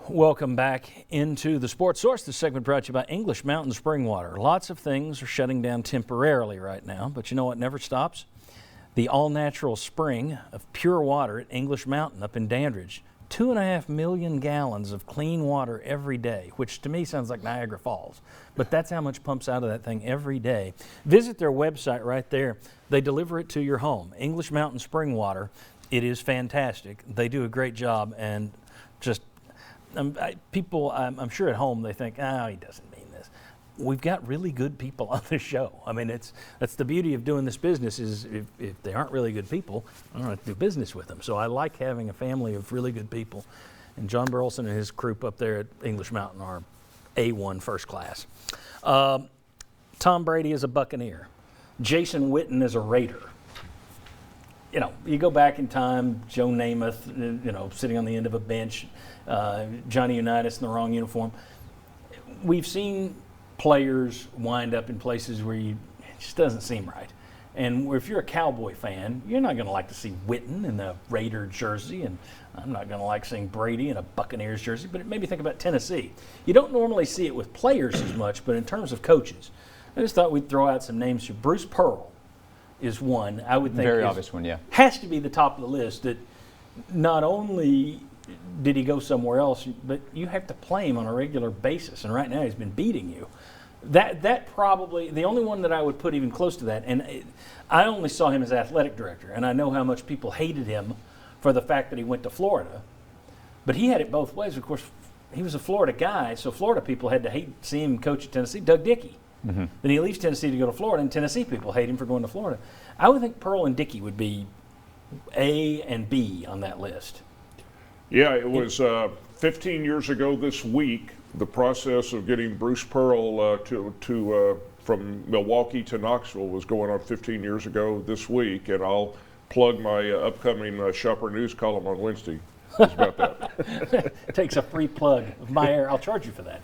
Welcome back into the Sports Source. This segment brought to you by English Mountain Spring Water. Lots of things are shutting down temporarily right now, but you know what never stops? The all-natural spring of pure water at English Mountain up in Dandridge. 2.5 million gallons of clean water every day, which to me sounds like Niagara Falls. But that's how much pumps out of that thing every day. Visit their website right there. They deliver it to your home. English Mountain Spring Water. It is fantastic. They do a great job, and just people, I'm sure at home they think, oh, he doesn't mean this. We've got really good people on this show. I mean, that's the beauty of doing this business is if they aren't really good people, I don't have to do business with them. So I like having a family of really good people. And John Burleson and his group up there at English Mountain are A1 first class. Tom Brady is a Buccaneer. Jason Witten is a Raider. You know, you go back in time, Joe Namath, you know, sitting on the end of a bench, Johnny Unitas in the wrong uniform. We've seen players wind up in places where it just doesn't seem right. And if you're a Cowboy fan, you're not going to like to see Witten in the Raider jersey, and I'm not going to like seeing Brady in a Buccaneers jersey, but it made me think about Tennessee. You don't normally see it with players as much, but in terms of coaches, I just thought we'd throw out some names here. Bruce Pearl is one I would think very obvious one, yeah. Has to be the top of the list. That not only did he go somewhere else, but you have to play him on a regular basis, and right now he's been beating you. That probably the only one that I would put even close to that. And I only saw him as athletic director, and I know how much people hated him for the fact that he went to Florida. But he had it both ways. Of course, he was a Florida guy, so Florida people had to see him coach at Tennessee. Doug Dickey. Mm-hmm. Then he leaves Tennessee to go to Florida, and Tennessee people hate him for going to Florida. I would think Pearl and Dickey would be A and B on that list. Yeah, it was 15 years ago this week. The process of getting Bruce Pearl from Milwaukee to Knoxville was going on 15 years ago this week, and I'll plug my upcoming Shopper News column on Wednesday. It's about that. Takes a free plug of my air. I'll charge you for that.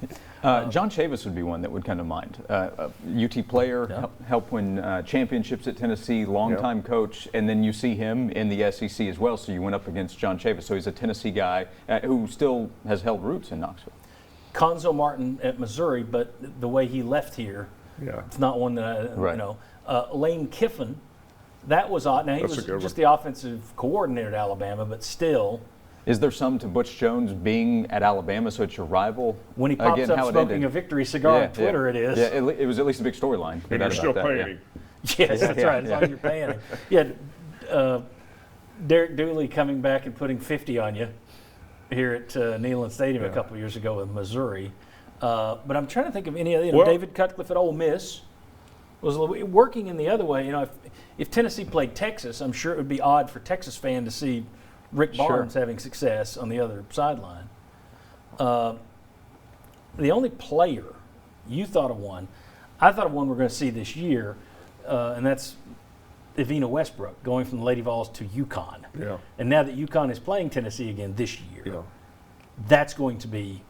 John Chavis would be one that would come to mind. UT player, Yeah. helped win championships at Tennessee, longtime coach, and then you see him in the SEC as well, so you went up against John Chavis. So he's a Tennessee guy who still has held roots in Knoxville. Conzo Martin at Missouri, but the way he left here, it's not one that Right. you know. Lane Kiffin, that was odd. Now he That's a was good just one. the offensive coordinator at Alabama, but still. Is there some to Butch Jones being at Alabama, so it's your rival? When he pops Again, up how it smoking ended. a victory cigar on Twitter, it is. Yeah, it was at least a big storyline. And you're still paying him. Yes, that's right, as long as you're paying him. Yeah, Derek Dooley coming back and putting 50 on you here at Neyland Stadium a couple years ago with Missouri. But I'm trying to think of any other, Well- David Cutcliffe at Ole Miss was working in the other way. You know, if Tennessee played Texas, I'm sure it would be odd for Texas fan to see Rick Sure. Barnes having success on the other sideline. The only player you thought of one, I thought of one we're going to see this year, and that's Evina Westbrook going from the Lady Vols to UConn. Yeah. And now that UConn is playing Tennessee again this year, Yeah. that's going to be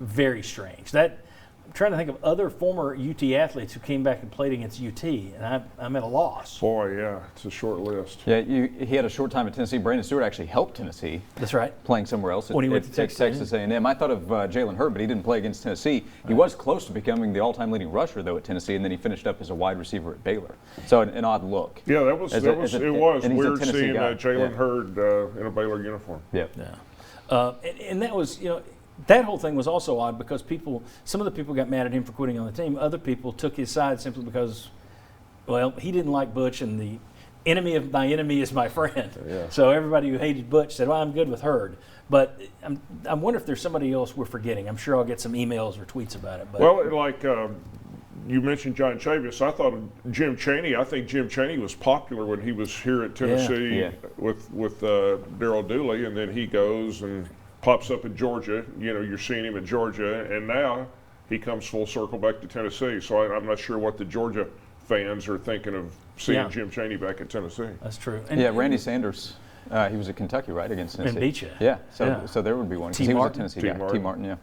very strange. I'm trying to think of other former UT athletes who came back and played against UT, and I'm at a loss. Boy, yeah, it's a short list. Yeah, he had a short time at Tennessee. Brandon Stewart actually helped Tennessee. That's right. Playing somewhere else When he went to at Texas A&M. I thought of Jalen Hurd, but he didn't play against Tennessee. He was close to becoming the all-time leading rusher, though, at Tennessee, and then he finished up as a wide receiver at Baylor. So an odd look. Yeah, it was and he's a weird Tennessee seeing guy. Jalen Yeah. Hurd in a Baylor uniform. Yeah. Yeah. And that was, that whole thing was also odd because some of the people got mad at him for quitting on the team. Other people took his side simply because, well, he didn't like Butch, and the enemy of my enemy is my friend. Yeah. So everybody who hated Butch said, well, I'm good with Hurd. But I wonder if there's somebody else we're forgetting. I'm sure I'll get some emails or tweets about it. But Well, like you mentioned John Chavis, I thought of Jim Chaney. I think Jim Chaney was popular when he was here at Tennessee Yeah. with Darryl Dooley, and then he goes and pops up in Georgia. You're seeing him in Georgia, and now he comes full circle back to Tennessee. So I'm not sure what the Georgia fans are thinking of seeing Jim Chaney back at Tennessee. that's true. Randy Sanders. He was at Kentucky, right, against Tennessee. And beat you. Yeah, so Yeah. there would be one. 'cause T. he was a Martin. Tennessee T. guy. Martin. T. Martin, yeah.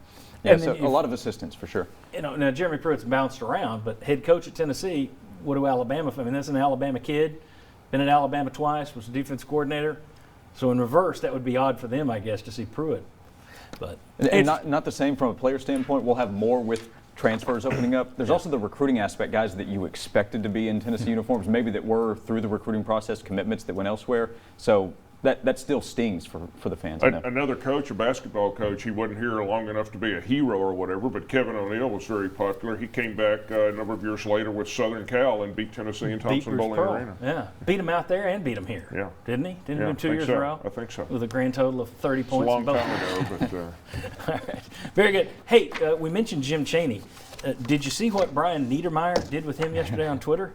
Yeah, And so then a lot of assistants for sure. Now Jeremy Pruitt's bounced around, but head coach at Tennessee, what do Alabama? I mean, that's an Alabama kid, been at Alabama twice, was a defense coordinator. So in reverse, that would be odd for them, I guess, to see Pruitt. But And not the same from a player standpoint. We'll have more with transfers opening up. There's also the recruiting aspect, guys that you expected to be in Tennessee uniforms, maybe that were through the recruiting process, commitments that went elsewhere. So that still stings for the fans. I know. Another coach, a basketball coach, he wasn't here long enough to be a hero or whatever, but Kevin O'Neill was very popular. He came back a number of years later with Southern Cal and beat Tennessee in Thompson Bowling Arena. Yeah, beat him out there and beat him here. Yeah. Didn't he? Didn't he Yeah, win 2 I years think in a so. row? I think so. With a grand total of 30 It's a points. long in both. time ago, but All right. Very good. Hey, we mentioned Jim Chaney. Did you see what Brian Niedermeyer did with him yesterday on Twitter?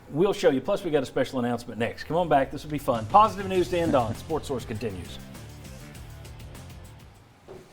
We'll show you. Plus, we got a special announcement next. Come on back. This will be fun. Positive news to end on. Sports Source continues.